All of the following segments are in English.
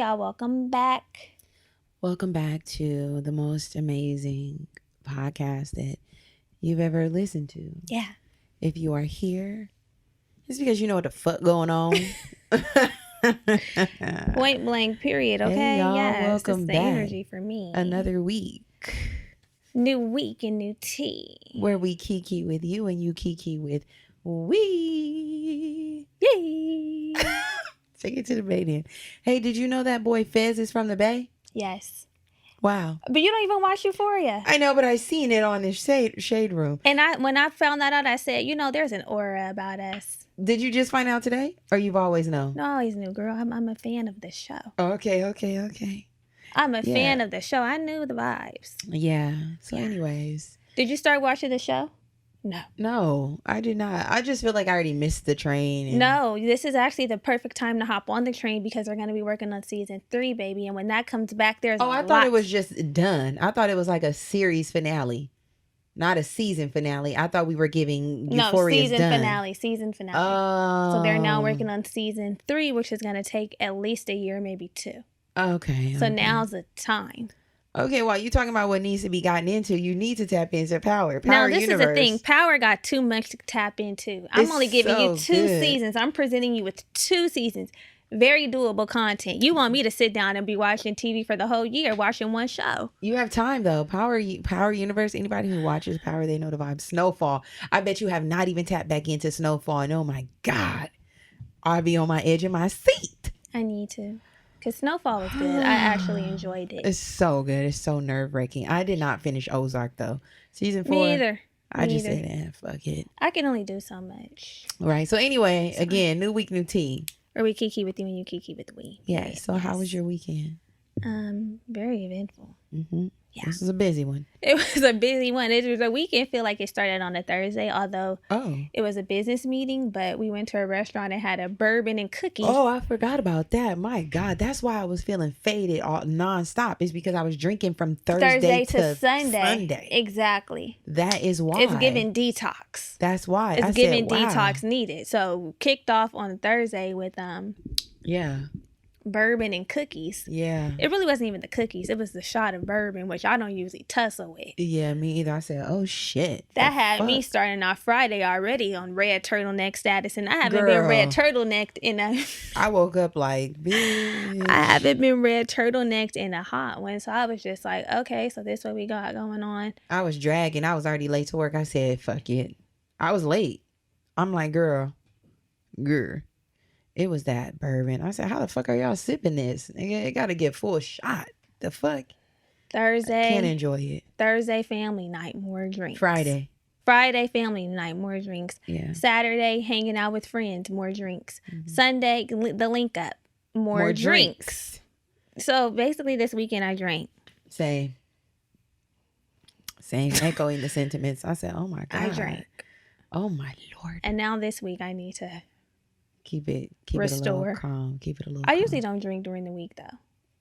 y'all. Welcome back. Welcome back to the most amazing podcast that you've ever listened to. Yeah. If you are here, it's because you know what the fuck going on. Point blank, period. Okay. Hey, y'all, yes, welcome it's the back. energy for me. Another week. New week and new tea. Where we kiki with you and you kiki with we. Yay. Take it to the Bay then. Hey, did you know that boy Fez is from the Bay? Yes. Wow. But you don't even watch Euphoria. I know, but I seen it on the shade room. And when I found that out, I said, there's an aura about us. Did you just find out today? Or you've always known? No, I always knew, girl. I'm a fan of the show. Oh, okay. I'm a fan of the show. I knew the vibes. Yeah. So anyways. Did you start watching the show? No, I did not. I just feel like I already missed the train. No, this is actually the perfect time to hop on the train because we're going to be working on season 3, baby. And when that comes back, there's I thought it was just done. I thought it was like a series finale, not a season finale. I thought we were giving Euphoria's season finale. Oh. So they're now working on season 3, which is going to take at least a year, maybe 2. Okay. So now's the time. Okay, while you talking about what needs to be gotten into, you need to tap into Power. Now, this Universe. is the thing. Power got too much to tap into. I'm only giving you 2 seasons. I'm presenting you with 2 seasons. Very doable content. You want me to sit down and be watching TV for the whole year, watching one show. You have time, though. Power Universe, anybody who watches Power, they know the vibe. Snowfall. I bet you have not even tapped back into Snowfall. And oh, my God. I'll be on my edge of my seat. I need to. Because Snowfall was good. I actually enjoyed it. It's so good. It's so nerve-wracking. I did not finish Ozark, though. Season 4. Me either. I just said, fuck it. I can only do so much. Right. So anyway, again, new week, new tea. Or we kiki with you and you kiki with we. Yeah. Right? So how was your weekend? Very eventful. Mm-hmm. Yeah. This was a busy one. It was a busy one. It was a weekend. Feel like it started on a Thursday, although it was a business meeting. But we went to a restaurant and had a bourbon and cookie. Oh, I forgot about that. My God, that's why I was feeling faded all nonstop. It's because I was drinking from Thursday to Sunday. Exactly. That is why. It's giving detox. That's why. It's giving detox needed. So kicked off on Thursday with bourbon and cookies. Yeah. It really wasn't even the cookies. It was the shot of bourbon, which I don't usually tussle with. Yeah, me either. I said, oh, shit. That had me starting off Friday already on red turtleneck status, and I haven't been red turtlenecked in a... I woke up like, bitch. I haven't been red turtlenecked in a hot one, so I was just like, okay, so this is what we got going on. I was dragging. I was already late to work. I said, fuck it. I was late. I'm like, girl. It was that bourbon. I said, how the fuck are y'all sipping this? It got to get full shot. The fuck? Thursday. I can't enjoy it. Thursday, family night, more drinks. Friday, family night, more drinks. Yeah. Saturday, hanging out with friends, more drinks. Mm-hmm. Sunday, the link up, more drinks. So basically this weekend I drank. Same. Echoing the sentiments. I said, oh my God. I drank. Oh my Lord. And now this week I need to keep it a little calm. Keep it a little I usually don't drink during the week though.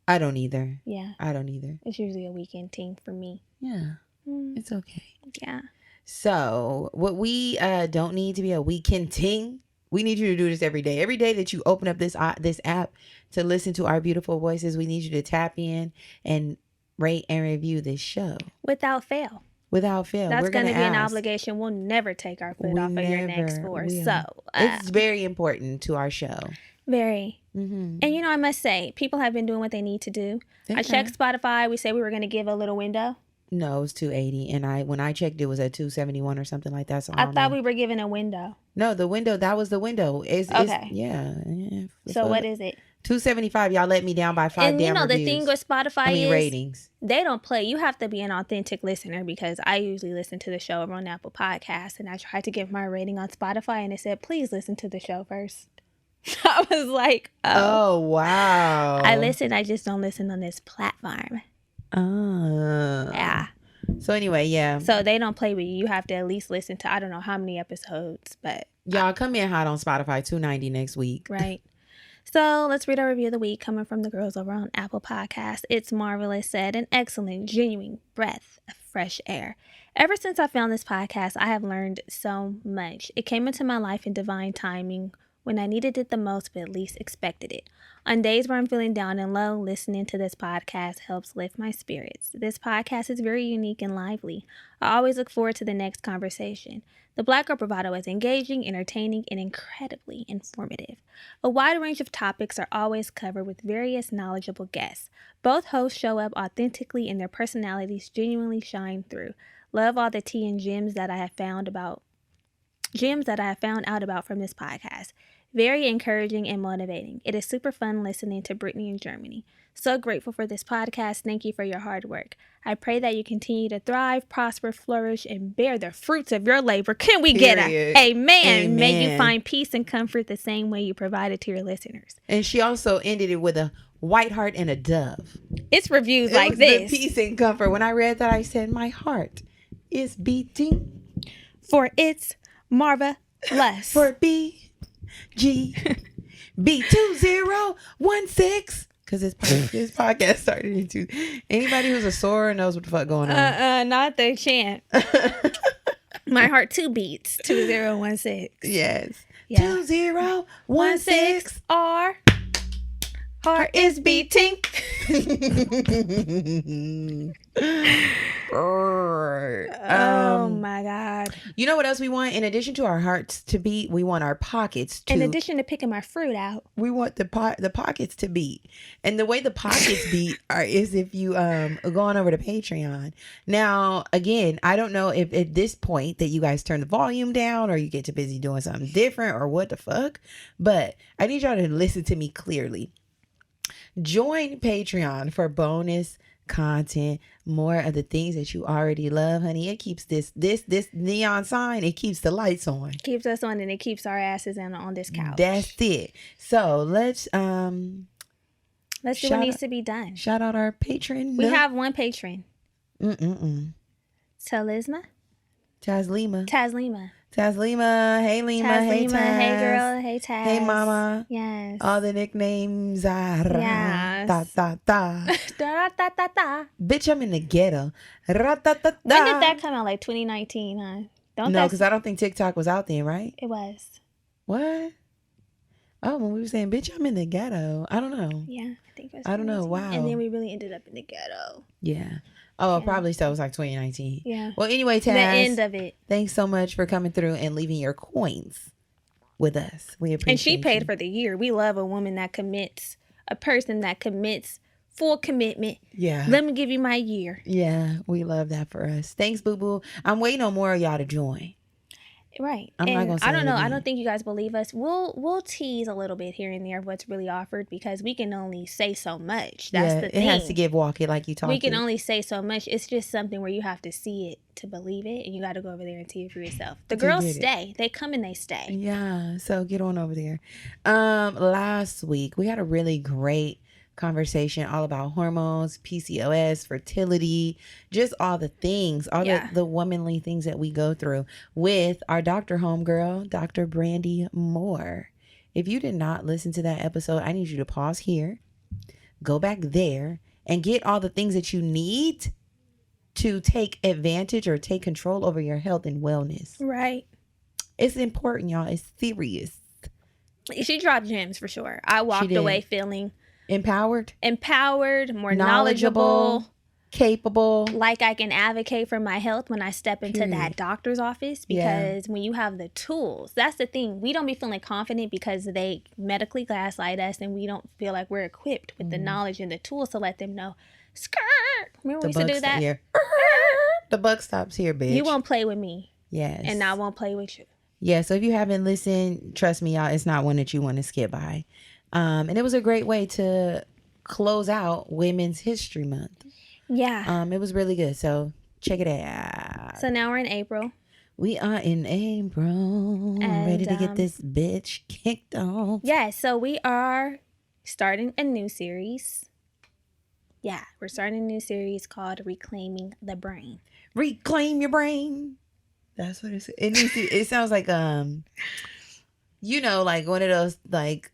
I don't either. Yeah. I don't either. It's usually a weekend thing for me. Yeah. It's okay. Yeah. So what we don't need to be a weekend thing. We need you to do this every day. Every day that you open up this app to listen to our beautiful voices, we need you to tap in and rate and review this show. Without fail. That's going to be an obligation. We'll never take our foot off of your necks for. So it's very important to our show. Very. Mm-hmm. And I must say, people have been doing what they need to do. I checked Spotify. We said we were going to give a little window. No, it was 280, and when I checked, it was at 271 or something like that. So I thought we were giving a window. No, the window. That was the window. Okay. Yeah. So what is it? 275. Y'all let me down by 5 damn reviews. The thing with Spotify is ratings. They don't play. You have to be an authentic listener because I usually listen to the show on Apple Podcasts, and I tried to give my rating on Spotify, and it said, please listen to the show first. I was like, oh wow. I listen. I just don't listen on this platform. Oh. Yeah. So anyway, yeah. So they don't play with you. You have to at least listen to, I don't know how many episodes, but. Y'all come in hot on Spotify, $2.90 next week. Right. So let's read our review of the week coming from the girls over on Apple Podcasts. It's marvelous, said, an excellent, genuine breath of fresh air. Ever since I found this podcast, I have learned so much. It came into my life in divine timing when I needed it the most but least expected it. On days where I'm feeling down and low, listening to this podcast helps lift my spirits. This podcast is very unique and lively. I always look forward to the next conversation. The Black Girl Bravado is engaging, entertaining, and incredibly informative. A wide range of topics are always covered with various knowledgeable guests. Both hosts show up authentically and their personalities genuinely shine through. Love all the tea and gems that I have found out about from this podcast. Very encouraging and motivating. It is super fun listening to Brittany in Germany. So grateful for this podcast. Thank you for your hard work. I pray that you continue to thrive, prosper, flourish, and bear the fruits of your labor. Can we get a amen? Amen? May you find peace and comfort the same way you provided to your listeners. And she also ended it with a white heart and a dove. It's reviews like this. The peace and comfort. When I read that, I said, my heart is beating. For it's marvelous. For B2016. Because this podcast started into anybody who's a sorer knows what the fuck going on. Not the chant. My heart too beats 2016. Yes. Yeah. 2016. Our heart is beating. Oh my God. You know what else we want? In addition to our hearts to beat, we want our pockets to. In addition to picking my fruit out, we want the pockets to beat. And the way the pockets beat is if you go on over to Patreon. Now, again, I don't know if at this point that you guys turn the volume down or you get too busy doing something different or what the fuck, but I need y'all to listen to me clearly. Join Patreon for bonus content, more of the things that you already love, honey. It keeps this neon sign, it keeps the lights on, keeps us on, and it keeps our asses on this couch. That's it. So let's do what needs to be done. Shout out our patron. We have one patron. Taslima. Hey Lima. Hey Taz. Hey girl. Hey Taz. Hey mama. Yes. All the nicknames are yes. Da da da. Da da da da. Bitch, I'm in the ghetto. Ra, da, da, da. When did that come out? Like 2019, huh? No, because I don't think TikTok was out then, right? It was. What? Oh, when we were saying, bitch, I'm in the ghetto. I don't know. Yeah, I think it was. I don't know. Wow. And then we really ended up in the ghetto. Yeah. Oh, yeah. Probably so. It was like 2019. Yeah. Well, anyway, Taz. The end of it. Thanks so much for coming through and leaving your coins with us. We appreciate it. And she paid for the year. We love a woman that commits, a person that commits, full commitment. Yeah. Let me give you my year. Yeah, we love that for us. Thanks, boo boo. I'm waiting on more of y'all to join. Right. I'm not gonna say I don't know. anything. I don't think you guys believe us. We'll tease a little bit here and there of what's really offered because we can only say so much. That's the thing. It has to give walk it like you talk. We can only say so much. It's just something where you have to see it to believe it, and you got to go over there and see it for yourself. The girls stay. They come and they stay. Yeah. So get on over there. Last week we had a really great conversation all about hormones, PCOS, fertility, just all the things, all the womanly things that we go through with our Dr. Homegirl, Dr. Brandy Moore. If you did not listen to that episode, I need you to pause here, go back there, and get all the things that you need to take advantage or take control over your health and wellness. Right. It's important, y'all. It's serious. She dropped gems for sure. I walked away feeling empowered, more knowledgeable, capable, like I can advocate for my health when I step into that doctor's office, because when you have the tools, that's the thing. We don't be feeling confident because they medically gaslight us and we don't feel like we're equipped with the knowledge and the tools to let them know. Skirt. Remember we used to do that? Here. The buck stops here, bitch. You won't play with me. Yes. And I won't play with you. Yeah, so if you haven't listened, trust me, y'all, it's not one that you want to skip by. And it was a great way to close out Women's History Month. Yeah. It was really good. So check it out. So now we're in April. We are in April. And, ready to get this bitch kicked off. Yeah. So we are starting a new series. Yeah. We're starting a new series called Reclaiming the Brain. Reclaim your brain. That's what it needs to, it sounds like, you know, like one of those, like,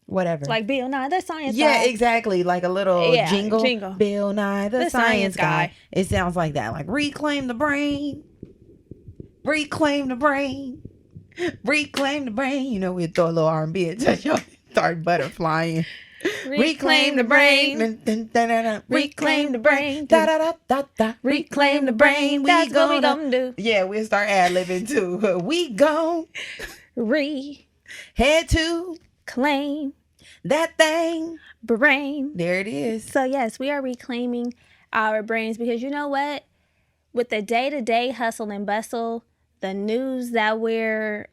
whatever. Like Bill Nye the Science Guy. Yeah, exactly. Like a little jingle. Bill Nye the Science Guy. It sounds like that. Like reclaim the brain. Reclaim the brain. Reclaim the brain. You know, we'd throw a little R&B and touch your start butterflying. Reclaim the brain. Reclaim the brain. Da da da da da. Reclaim the brain. That's what we gonna do. Yeah, we'll start ad-libbing too. We gon' head to claim that thing. Brain. There it is. So yes, we are reclaiming our brains because you know what? With the day-to-day hustle and bustle, the news that we're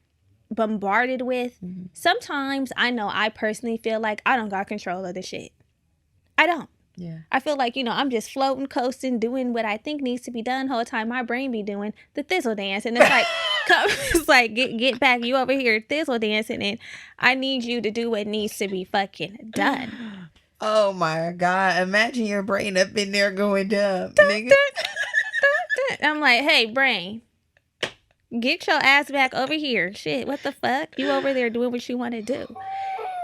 bombarded with, sometimes I know I personally feel like I don't got control of the shit. I don't. Yeah. I feel like, I'm just floating, coasting, doing what I think needs to be done. Whole time my brain be doing the thizzle dance. And it's like, it's like, get back, you over here thizzle dancing, and I need you to do what needs to be fucking done. Oh my God. Imagine your brain up in there going dumb, nigga. I'm like, hey, brain, get your ass back over here. Shit, what the fuck? You over there doing what you want to do.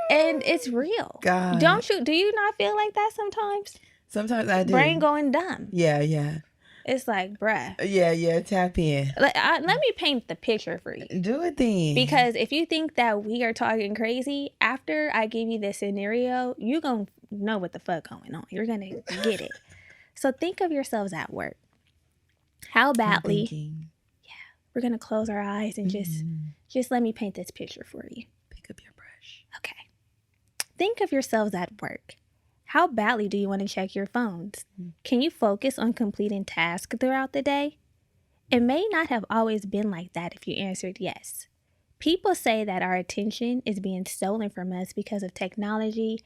And it's real. God. Do you not feel like that sometimes? Sometimes I do. Brain going dumb. Yeah. It's like, bruh. Yeah, tap in. Let me paint the picture for you. Do it then. Because if you think that we are talking crazy, after I give you this scenario, you're going to know what the fuck going on. You're going to get it. So think of yourselves at work. How badly... Yeah. We're going to close our eyes and just let me paint this picture for you. Pick up your brush. Okay. Think of yourselves at work. How badly do you want to check your phones? Can you focus on completing tasks throughout the day? It may not have always been like that if you answered yes. People say that our attention is being stolen from us because of technology,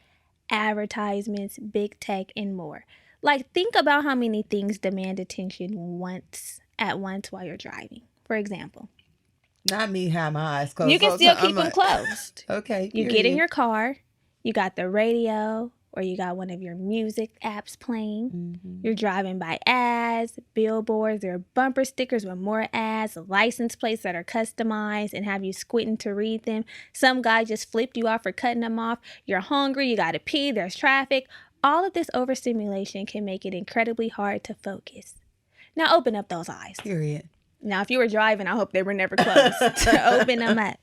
advertisements, big tech, and more. Like, think about how many things demand attention at once while you're driving. For example. Not me have my eyes closed. You can still keep them closed. Okay. You get in your car, you got the radio, or you got one of your music apps playing. You're driving by ads, billboards, there are bumper stickers with more ads, license plates that are customized and have you squinting to read them. Some guy just flipped you off for cutting them off. You're hungry, you gotta pee, there's traffic. All of this overstimulation can make it incredibly hard to focus. Now open up those eyes. Period. Now, if you were driving, I hope they were never closed to open them up.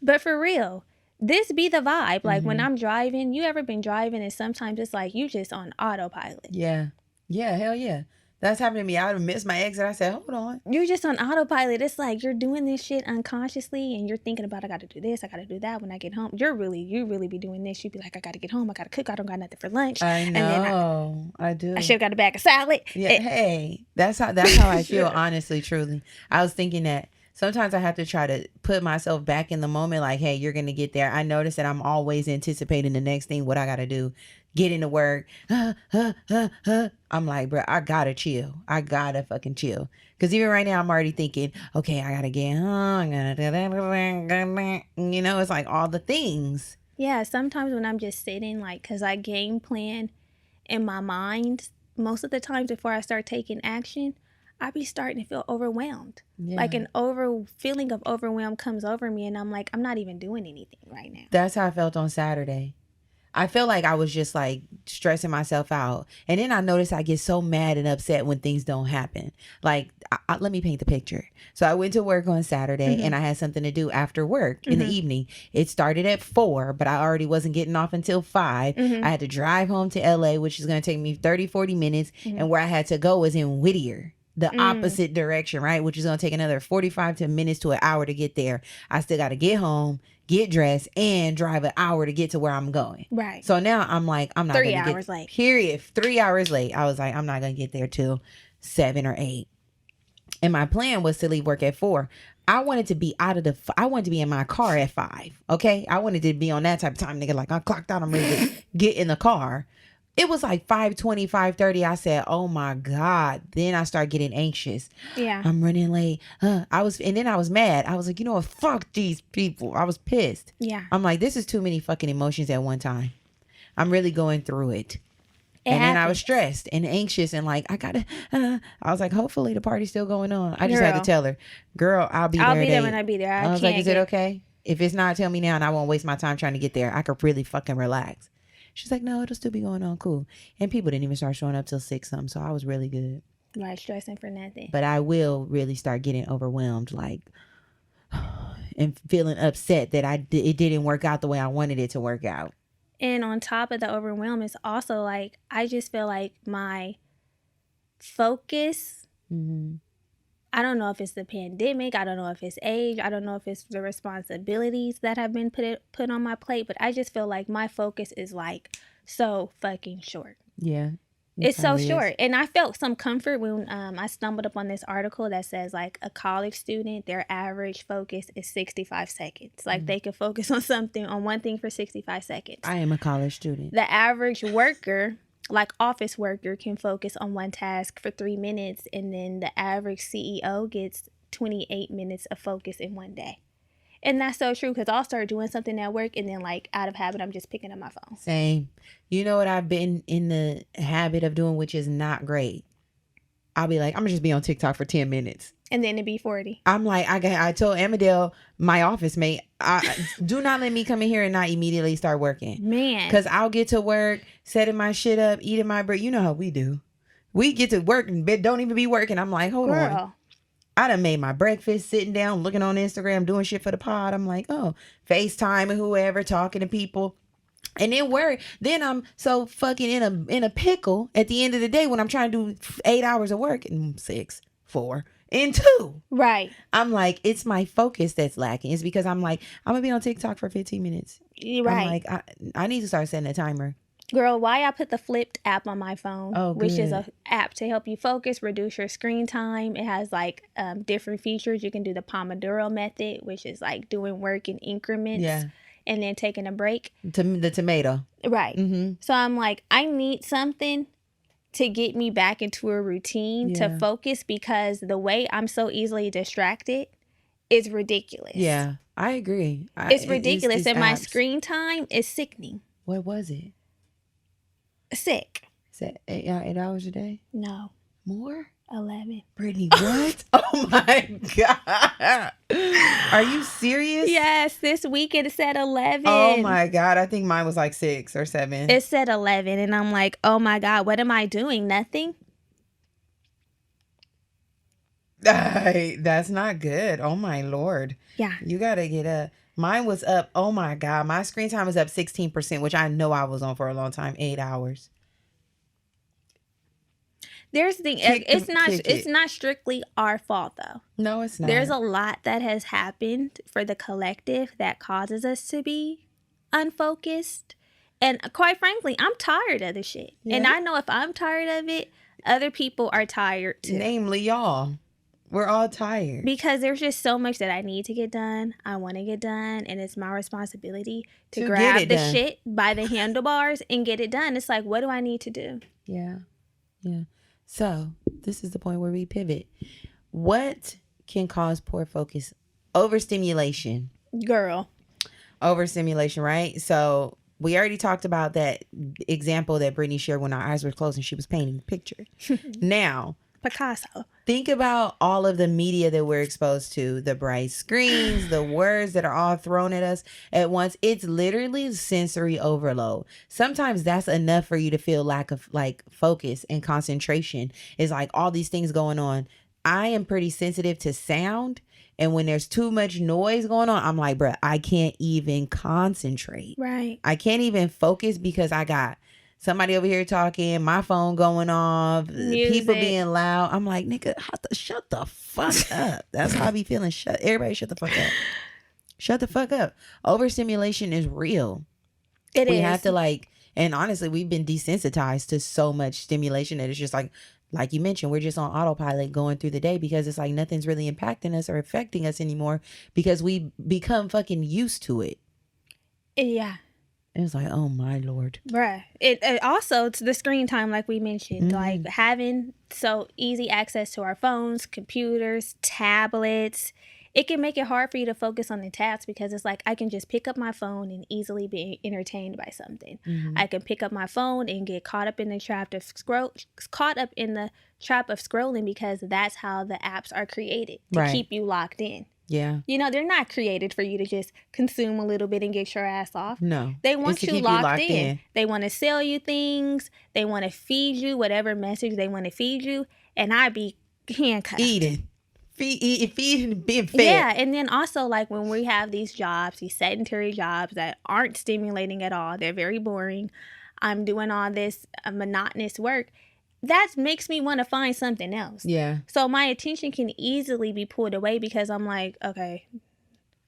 But for real, this be the vibe. Like when I'm driving, you ever been driving and sometimes it's like you just on autopilot. Yeah. Yeah, hell yeah. That's happened to me. I would missed my exit. I said, hold on. You're just on autopilot. It's like you're doing this shit unconsciously and you're thinking about, I got to do this, I got to do that when I get home. You really be doing this. You'd be like, I got to get home, I got to cook, I don't got nothing for lunch. I know. And then I do. I should have got a bag of salad. Yeah, hey, that's how I feel, honestly, truly. I was thinking that sometimes I have to try to put myself back in the moment, like, hey, you're going to get there. I notice that I'm always anticipating the next thing, what I got to do. Get into work. I'm like, bro, I gotta chill. I gotta fucking chill. Because even right now, I'm already thinking, okay, I gotta get home. You know, it's like all the things. Yeah, sometimes when I'm just sitting, like, because I game plan in my mind, most of the times before I start taking action, I be starting to feel overwhelmed. Yeah. Like an feeling of overwhelm comes over me and I'm like, I'm not even doing anything right now. That's how I felt on Saturday. I feel like I was just like stressing myself out. And then I noticed I get so mad and upset when things don't happen. Like, let me paint the picture. So I went to work on Saturday and I had something to do after work in the evening. It started at 4, but I already wasn't getting off until 5. I had to drive home to LA, which is going to take me 30, 40 minutes. And where I had to go was in Whittier. The opposite direction, right? Which is going to take another 45 minutes to an hour to get there. I still got to get home, get dressed, and drive an hour to get to where I'm going. Right. So now I'm like, I'm not going to get... 3 hours late. Period. 3 hours late. I was like, I'm not going to get there till 7 or 8. And my plan was to leave work at 4. I wanted to be I wanted to be in my car at 5. Okay? I wanted to be on that type of time, nigga. Like, I clocked out. I'm ready to get in the car. It was like 5:20, 5:30. I said, oh my God. Then I started getting anxious. Yeah. I'm running late. And then I was mad. I was like, you know what? Fuck these people. I was pissed. Yeah. I'm like, this is too many fucking emotions at one time. I'm really going through it. And then I was stressed and anxious and like, I was like, hopefully the party's still going on. I just had to tell her, girl, I'll be there when I be there. I was like, is it okay? If it's not, tell me now and I won't waste my time trying to get there. I could really fucking relax. She's like, no, it'll still be going on. Cool. And people didn't even start showing up till 6 something. So I was really good. Right. Stressing for nothing. But I will really start getting overwhelmed. Like, and feeling upset that it didn't work out the way I wanted it to work out. And on top of the overwhelm, it's also like, I just feel like my focus, I don't know if it's the pandemic, I don't know if it's age, I don't know if it's the responsibilities that have been put on my plate, but I just feel like my focus is like so fucking short. Yeah. It's so short. And I felt some comfort when I stumbled upon this article that says like a college student, their average focus is 65 seconds. Like they can focus on one thing for 65 seconds. I am a college student. The average worker, like office worker, can focus on one task for 3 minutes, and then the average CEO gets 28 minutes of focus in one day. And that's so true, because I'll start doing something at work and then like out of habit, I'm just picking up my phone. Same. You know what I've been in the habit of doing, which is not great? I'll be like, I'm gonna just be on TikTok for 10 minutes. And then it'd be 40. I'm like, I told Amadale, my office mate, do not let me come in here and not immediately start working. Man. Because I'll get to work, setting my shit up, eating my bread. You know how we do. We get to work and don't even be working. I'm like, hold on. I done made my breakfast, sitting down, looking on Instagram, doing shit for the pod. I'm like, oh, FaceTime and whoever, talking to people. And then worry. Then I'm so fucking in a pickle at the end of the day when I'm trying to do 8 hours of work and 6, 4, and 2. Right. I'm like, it's my focus that's lacking. It's because I'm like, I'm gonna be on TikTok for 15 minutes. Right. I'm like, I need to start setting a timer. Girl, why I put the Flipped app on my phone, which is a app to help you focus, reduce your screen time. It has like different features. You can do the Pomodoro method, which is like doing work in increments and then taking a break. The tomato. Right. Mm-hmm. So I'm like, I need something to get me back into a routine to focus, because the way I'm so easily distracted is ridiculous. Yeah, I agree. It's ridiculous. And my screen time is sickening. What was it? Sick. Is that 8 hours a day? No. More? 11. Brittany, what? Oh my God. Are you serious? Yes, this week it said 11. Oh my God. I think mine was like 6 or 7. It said 11, and I'm like, oh my God, what am I doing? Nothing? That's not good. Oh my Lord. Yeah. You got to get up. Mine was up. Oh my God. My screen time was up 16%, which I know I was on for a long time. 8 hours. There's the it's not strictly our fault though. No, it's not. There's a lot that has happened for the collective that causes us to be unfocused. And quite frankly, I'm tired of the shit. Yeah. And I know if I'm tired of it, other people are tired too. Namely y'all. We're all tired. Because there's just so much that I need to get done. I want to get done. And it's my responsibility to grab the shit by the handlebars and get it done. It's like, what do I need to do? Yeah. Yeah. So this is the point where we pivot. What can cause poor focus? Overstimulation. Girl. Overstimulation, right? So we already talked about that example that Brittany shared when our eyes were closed and she was painting a picture. Now, Picasso. Think about all of the media that we're exposed to, the bright screens, the words that are all thrown at us at once. It's literally sensory overload. Sometimes that's enough for you to feel lack of like focus and concentration. It's like all these things going on. I am pretty sensitive to sound. And when there's too much noise going on, I'm like, bruh, I can't even concentrate. Right. I can't even focus because I got somebody over here talking, my phone going off, music, people being loud. I'm like, nigga, shut the fuck up. That's how I be feeling. Everybody shut the fuck up. Shut the fuck up. Overstimulation is real. We have to like, and honestly, we've been desensitized to so much stimulation that it's just like you mentioned, we're just on autopilot going through the day because it's like nothing's really impacting us or affecting us anymore because we become fucking used to it. Yeah. It was like, oh my Lord. Bruh. It also, to the screen time, like we mentioned, like having so easy access to our phones, computers, tablets, it can make it hard for you to focus on the task because it's like I can just pick up my phone and easily be entertained by something. I can pick up my phone and get caught up in the trap of scrolling because that's how the apps are created to keep you locked in. Yeah. You know, they're not created for you to just consume a little bit and get your ass off. No. They want you locked in. They want to sell you things. They want to feed you whatever message they want to feed you. And I be handcuffed. Eating. feeding, being fed. Yeah, and then also like when we have these jobs, these sedentary jobs that aren't stimulating at all, they're very boring. I'm doing all this monotonous work. That makes me want to find something else. Yeah. So my attention can easily be pulled away because I'm like, okay,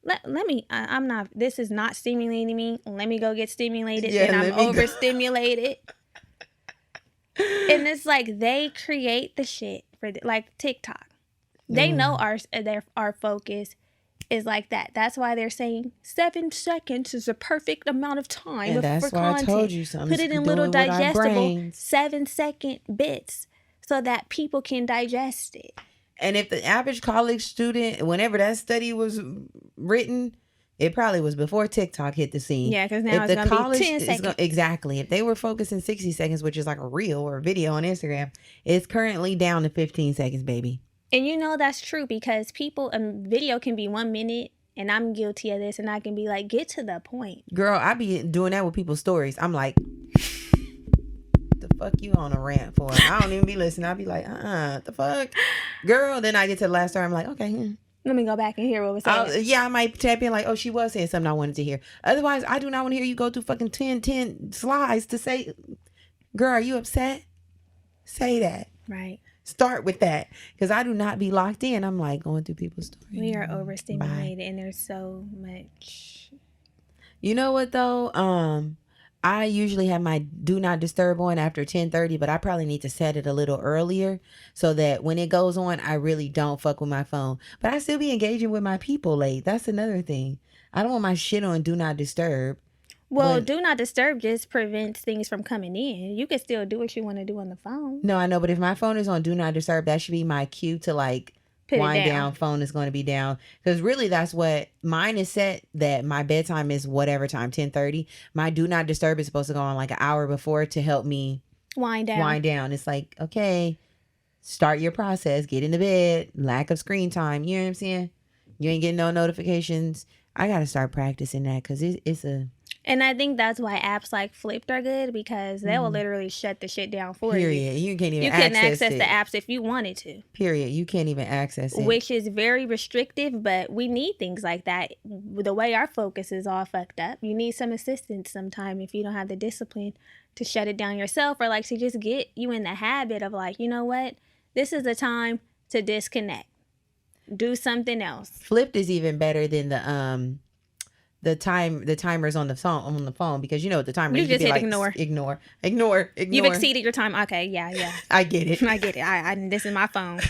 let me, I'm not, this is not stimulating me. Let me go get stimulated. Yeah, and I'm overstimulated. And it's like they create the shit for like TikTok. They know our focus is like that. That's why they're saying 7 seconds is a perfect amount of time and that's for why content. I told you something. Put it in little digestible 7-second bits so that people can digest it. And if the average college student, whenever that study was written, it probably was before TikTok hit the scene. Yeah, because now it's going to be 10 seconds. Exactly. If they were focusing 60 seconds, which is like a reel or a video on Instagram, it's currently down to 15 seconds, baby. And you know that's true because people, video can be 1 minute, and I'm guilty of this, and I can be like, get to the point. Girl, I be doing that with people's stories. I'm like, the fuck you on a rant for? I don't even be listening. I'll be like, the fuck? Girl, then I get to the last story. I'm like, okay. Let me go back and hear what was said. Yeah, I might tap in like, oh, she was saying something I wanted to hear. Otherwise, I do not want to hear you go through fucking 10 slides to say, girl, are you upset? Say that. Right. Start with that, because I do not be locked in. I'm like going through people's stories. We are overstimulated, and there's so much. You know what though? I usually have my do not disturb on after 10:30, but I probably need to set it a little earlier so that when it goes on, I really don't fuck with my phone. But I still be engaging with my people late. That's another thing. I don't want my shit on do not disturb. Well, do not disturb just prevents things from coming in. You can still do what you want to do on the phone. No, I know, but if my phone is on do not disturb, that should be my cue to like wind down. Phone is going to be down, because really that's what mine is set, that my bedtime is whatever time, 10:30. My do not disturb is supposed to go on like an hour before to help me wind down. It's like, okay, start your process, get into bed, lack of screen time. You know what I'm saying? You ain't getting no notifications. I got to start practicing that, because it's a... And I think that's why apps like Flipped are good, because they will literally shut the shit down for you. Period. You can't even You couldn't access the apps if you wanted to. Period. You can't even access it. Which is very restrictive, but we need things like that. The way our focus is all fucked up, you need some assistance sometime if you don't have the discipline to shut it down yourself, or like to just get you in the habit of like, you know what? This is the time to disconnect. Do something else. Flipped is even better than the timers on the phone, because you know the timer, you just hit like, ignore. You've exceeded your time. Okay, yeah. I get it. I this is my phone.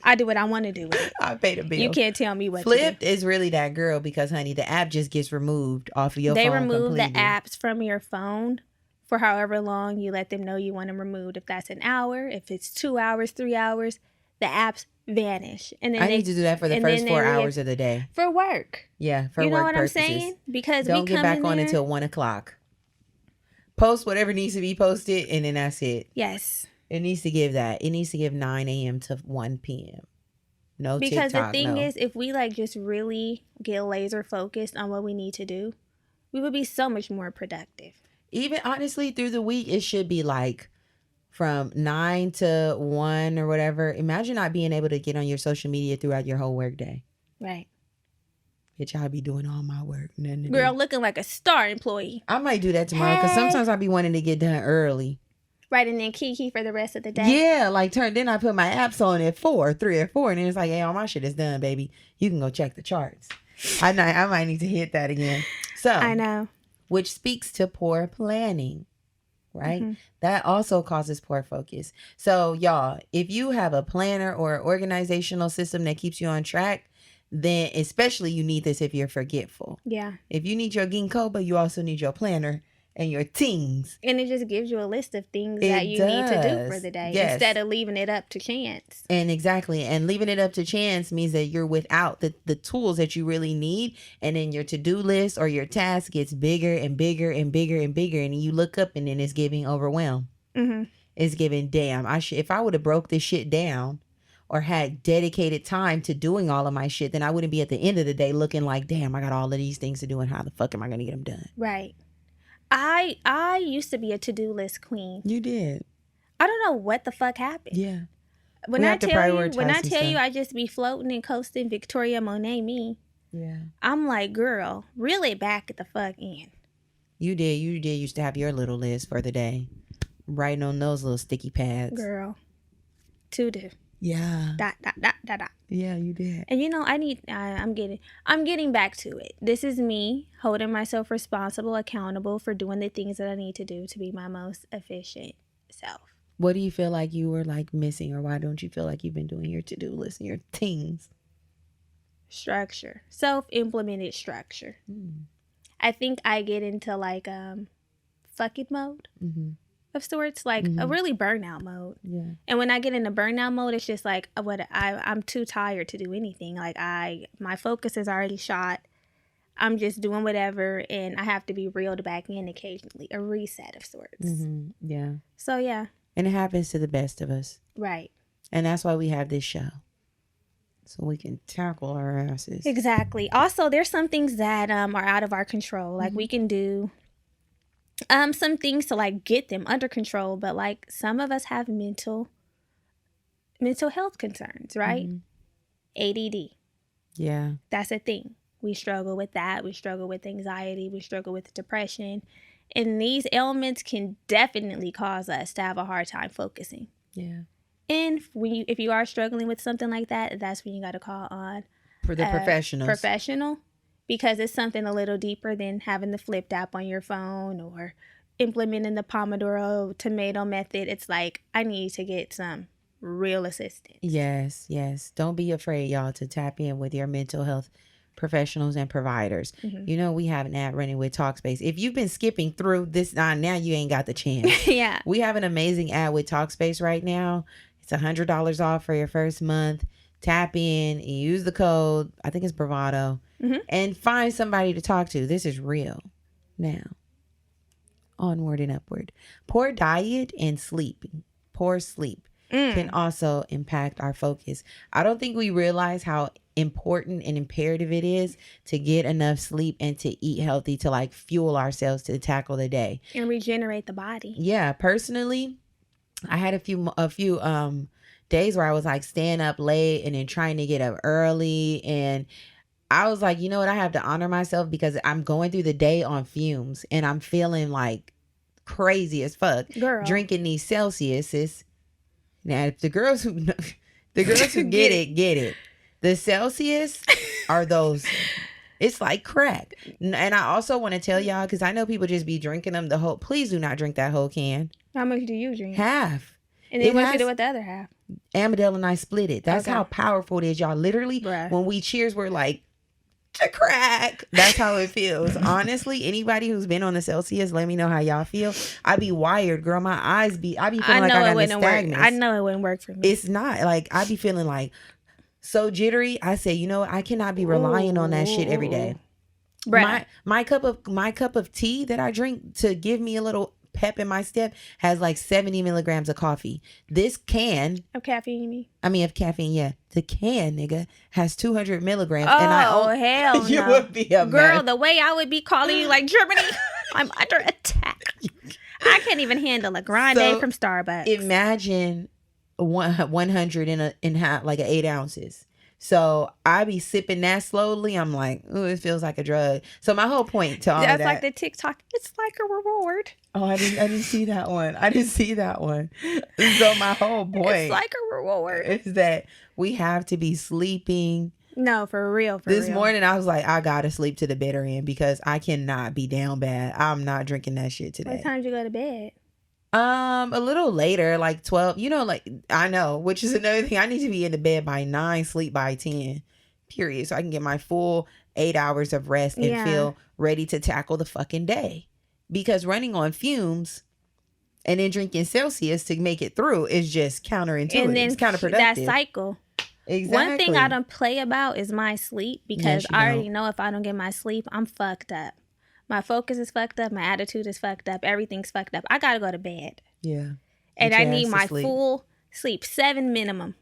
I do what I want to do with it. I paid a bill. You can't tell me what Flipped to do. is really that girl, because honey, the app just gets removed off of your phone. They remove completely. the apps from your phone for however long you let them know you want them removed. If that's an hour, if it's 2 hours, 3 hours, the apps vanish. And then I need to do that for the first 4 hours of the day. For work. Yeah, for work purposes. You know what purposes. I'm saying? Because don't we get back on until 1 o'clock. Post whatever needs to be posted, and then that's it. Yes. It needs to give 9 a.m. to 1 p.m. No because TikTok, the thing is, if we like just really get laser focused on what we need to do, we would be so much more productive. Even honestly, through the week, it should be like from 9 to 1 or whatever. Imagine not being able to get on your social media throughout your whole work day. Right. Bitch, I'll be doing all my work. Girl, looking like a star employee. I might do that tomorrow, because sometimes I'll be wanting to get done early. Right, and then kiki for the rest of the day. Yeah, like then I put my apps on at 3 or 4, and then it's like, hey, all my shit is done, baby. You can go check the charts. I might need to hit that again. So I know. Which speaks to poor planning, right? Mm-hmm. That also causes poor focus. So y'all, if you have a planner or an organizational system that keeps you on track, then especially you need this if you're forgetful. Yeah. If you need your ginkgo, but you also need your planner and your things. And it just gives you a list of things that you need to do for the day, instead of leaving it up to chance. And exactly. And leaving it up to chance means that you're without the tools that you really need. And then your to-do list or your task gets bigger and bigger and bigger and bigger. And you look up and then it's giving overwhelm. Mm-hmm. It's giving, damn, if I would have broke this shit down or had dedicated time to doing all of my shit, then I wouldn't be at the end of the day looking like, damn, I got all of these things to do, and how the fuck am I going to get them done? Right. I used to be a to-do list queen. You did. I don't know what the fuck happened. Yeah. When We I have to tell you, prioritize when I some tell you, stuff. I just be floating and coasting Victoria Monet me. Yeah. I'm like, girl, reel it back at the fuck end. You did used to have your little list for the day. Writing on those little sticky pads. Girl. To do. Yeah. Dot, dot, dot, dot, dot. Yeah, you did. And I'm getting back to it. This is me holding myself responsible, accountable for doing the things that I need to do to be my most efficient self. What do you feel like you were like missing, or why don't you feel like you've been doing your to-do list and your things? Structure. Self-implemented structure. I think I get into like fuck it mode of sorts, like a really burnout mode. Yeah. And when I get into burnout mode, it's just like I'm too tired to do anything. Like my focus is already shot. I'm just doing whatever, and I have to be reeled back in occasionally. A reset of sorts. Yeah. So yeah. And it happens to the best of us. Right. And that's why we have this show. So we can tackle our asses. Exactly. Also, there's some things that are out of our control. Like we can do some things to like get them under control, but like some of us have mental health concerns, right? ADD. Yeah. That's a thing. We struggle with that. We struggle with anxiety. We struggle with depression. And these ailments can definitely cause us to have a hard time focusing. Yeah. And if you are struggling with something like that, that's when you got to call on For the professionals. Professional, because it's something a little deeper than having the flipped app on your phone or implementing the Pomodoro tomato method. It's like, I need to get some real assistance. Yes, yes. Don't be afraid, y'all, to tap in with your mental health professionals and providers. You know, we have an ad running with Talkspace. If you've been skipping through this, now you ain't got the chance. Yeah. We have an amazing ad with Talkspace right now. It's $100 off for your first month. Tap in and use the code. I think it's Bravado. And find somebody to talk to. This is real. Now, onward and upward. Poor diet and sleeping. Poor sleep can also impact our focus. I don't think we realize how important and imperative it is to get enough sleep and to eat healthy, to like fuel ourselves to tackle the day and regenerate the body. Yeah, personally, I had a few days where I was like staying up late and then trying to get up early, and I was like, you know what, I have to honor myself because I'm going through the day on fumes and I'm feeling like crazy as fuck. Girl. Drinking these Celsiuses. Now, if the girls who get it. The Celsius are those. It's like crack. And I also want to tell y'all, because I know people just be drinking them the whole. Please do not drink that whole can. How much do you drink? Half. And then what you do with the other half? Amadel and I split it. That's how powerful it is, y'all. Literally, when we cheers, we're like, to crack. That's how it feels. Honestly, anybody who's been on the Celsius, let me know how y'all feel. I be wired, girl. My eyes be. I be feeling like I got nystagmus. I know it wouldn't work for me. It's not like I be feeling like so jittery. I say, you know what? I cannot be relying on that shit every day. My cup of tea that I drink to give me a little pep in my step has like 70 milligrams of coffee. This can of caffeine, you mean? I mean, of caffeine, yeah. The can, nigga, has 200 milligrams. Oh, and hell you no. would be a girl, mess. The way I would be calling you like Germany, I'm under attack. I can't even handle a grande from Starbucks. Imagine 100 in like 8 ounces. So I be sipping that slowly. I'm like, ooh, it feels like a drug. So my whole point to all That's of that. like the TikTok. It's like a reward. Oh, I didn't see that one. So my whole point. It's like a reward. Is that we have to be sleeping. No, for real. This morning I was like, I gotta sleep to the bitter end because I cannot be down bad. I'm not drinking that shit today. What time did you go to bed? A little later, like 12. You know, like I know, which is another thing. I need to be in the bed by 9, sleep by 10. Period. So I can get my full 8 hours of rest and feel ready to tackle the fucking day. Because running on fumes and then drinking Celsius to make it through is just counterintuitive. And then it's counterproductive. That cycle. Exactly. One thing I don't play about is my sleep because I already know if I don't get my sleep, I'm fucked up. My focus is fucked up. My attitude is fucked up. Everything's fucked up. I gotta go to bed. Yeah. And I need my full sleep. 7 minimum.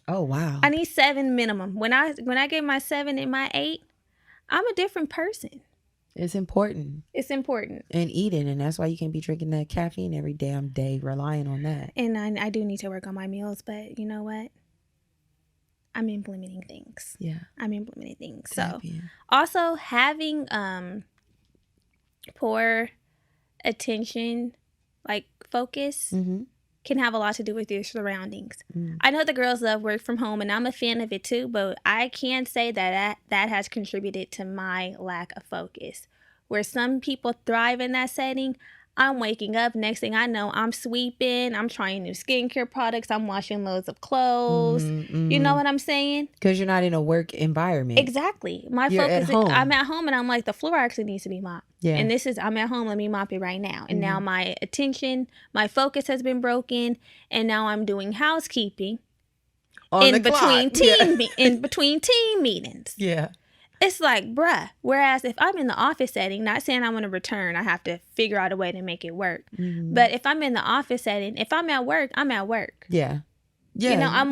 Oh wow. I need 7 minimum. When I get my 7 and my 8, I'm a different person. It's important. It's important. And eating, and that's why you can't be drinking that caffeine every damn day, relying on that. And I do need to work on my meals, but you know what? I'm implementing things. Yeah. I'm implementing things. Tap So in. also having poor attention, like focus, can have a lot to do with your surroundings. I know the girls love work from home, and I'm a fan of it too, but I can say that has contributed to my lack of focus. Where some people thrive in that setting, I'm waking up, next thing I know, I'm sweeping, I'm trying new skincare products, I'm washing loads of clothes. You know what I'm saying? Because you're not in a work environment. Exactly. My You're focus at home. I'm at home, and I'm like, the floor actually needs to be mopped. Yeah. And I'm at home, let me mop it right now. And now my attention, my focus has been broken, and now I'm doing housekeeping in between team meetings. Yeah. It's like, bruh. Whereas if I'm in the office setting, not saying I want to return, I have to figure out a way to make it work. But if I'm in the office setting, if I'm at work, I'm at work. Yeah. Yeah. You know, I'm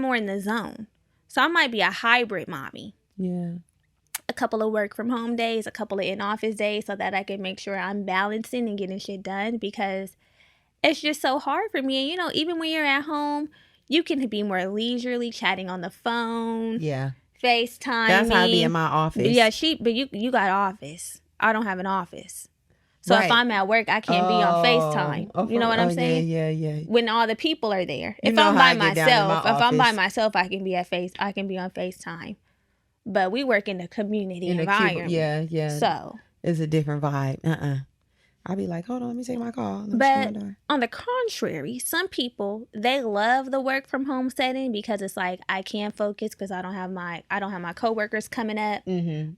more in the zone. So I might be a hybrid mommy. Yeah. A couple of work from home days, a couple of in office days, so that I can make sure I'm balancing and getting shit done, because it's just so hard for me. And you know, even when you're at home, you can be more leisurely chatting on the phone. Yeah. FaceTime. That's how I be in my office. Yeah, but you got office. I don't have an office. So if I'm at work, I can't be on FaceTime. You know what I'm saying? Yeah. When all the people are there. You If know I'm how by I get down in my myself, I office. can be on FaceTime. But we work in a community environment. Yeah. So it's a different vibe. I'll be like, hold on, let me take my call. But on the contrary, some people, they love the work from home setting, because it's like, I can't focus because I don't have my coworkers coming up,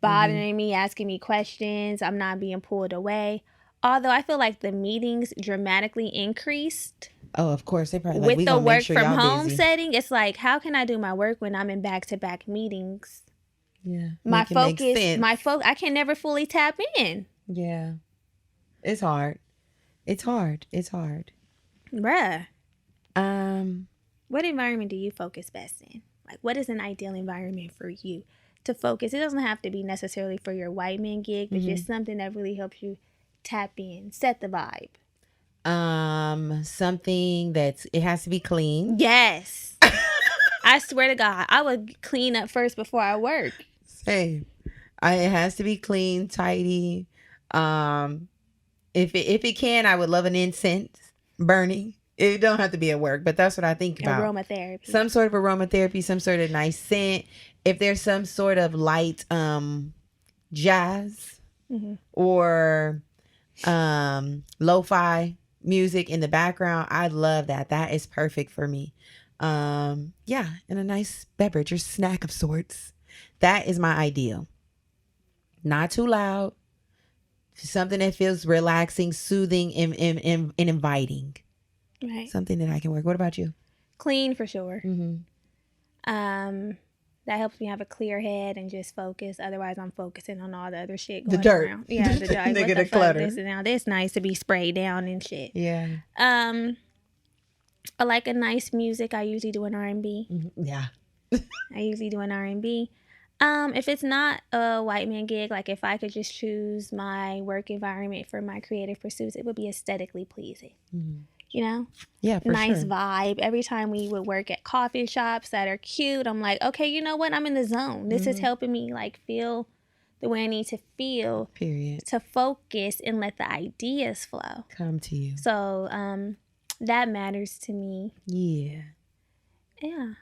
bothering me, asking me questions. I'm not being pulled away. Although I feel like the meetings dramatically increased. Oh, of course. They probably with the work from home setting. It's like, how can I do my work when I'm in back-to-back meetings? Yeah. My focus, I can never fully tap in. Yeah. It's hard. Bruh. What environment do you focus best in? Like, what is an ideal environment for you to focus? It doesn't have to be necessarily for your white man gig, but just something that really helps you tap in, set the vibe. Something it has to be clean. Yes. I swear to God, I would clean up first before I work. Same. It has to be clean, tidy. If it can, I would love an incense burning. It don't have to be at work, but that's what I think about. Aromatherapy. Some sort of aromatherapy, some sort of nice scent. If there's some sort of light jazz or lo-fi music in the background, I love that. That is perfect for me. And a nice beverage or snack of sorts. That is my ideal. Not too loud. Something that feels relaxing, soothing, and inviting. Right. Something that I can work. What about you? Clean for sure. That helps me have a clear head and just focus. Otherwise, I'm focusing on all the other shit going around. Yeah, the dirt. Nigga, what the fuck? clutter. This nice to be sprayed down and shit. Yeah. I like a nice music. I usually do an R&B. Yeah. I usually do an R&B. If it's not a white man gig, like if I could just choose my work environment for my creative pursuits, it would be aesthetically pleasing. You know? Yeah, for nice sure. vibe. Every time we would work at coffee shops that are cute, I'm like, okay, you know what? I'm in the zone. This is helping me like feel the way I need to feel. Period. To focus and let the ideas flow. Come to you. So, that matters to me. Yeah. Yeah.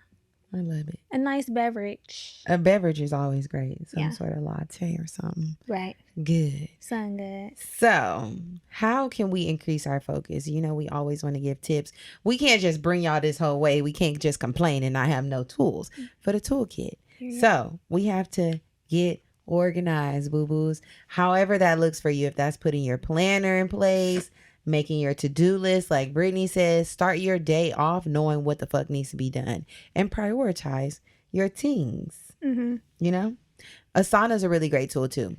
I love it. A nice beverage. A beverage is always great. Some sort of latte or something. Right. Good. Sound good. So, how can we increase our focus? You know, we always want to give tips. We can't just bring y'all this whole way. We can't just complain and not have no tools for the toolkit. So, we have to get organized, boo-boos. However that looks for you. If that's putting your planner in place, making your to-do list, like Brittany says, start your day off knowing what the fuck needs to be done and prioritize your things. You know, Asana is a really great tool too.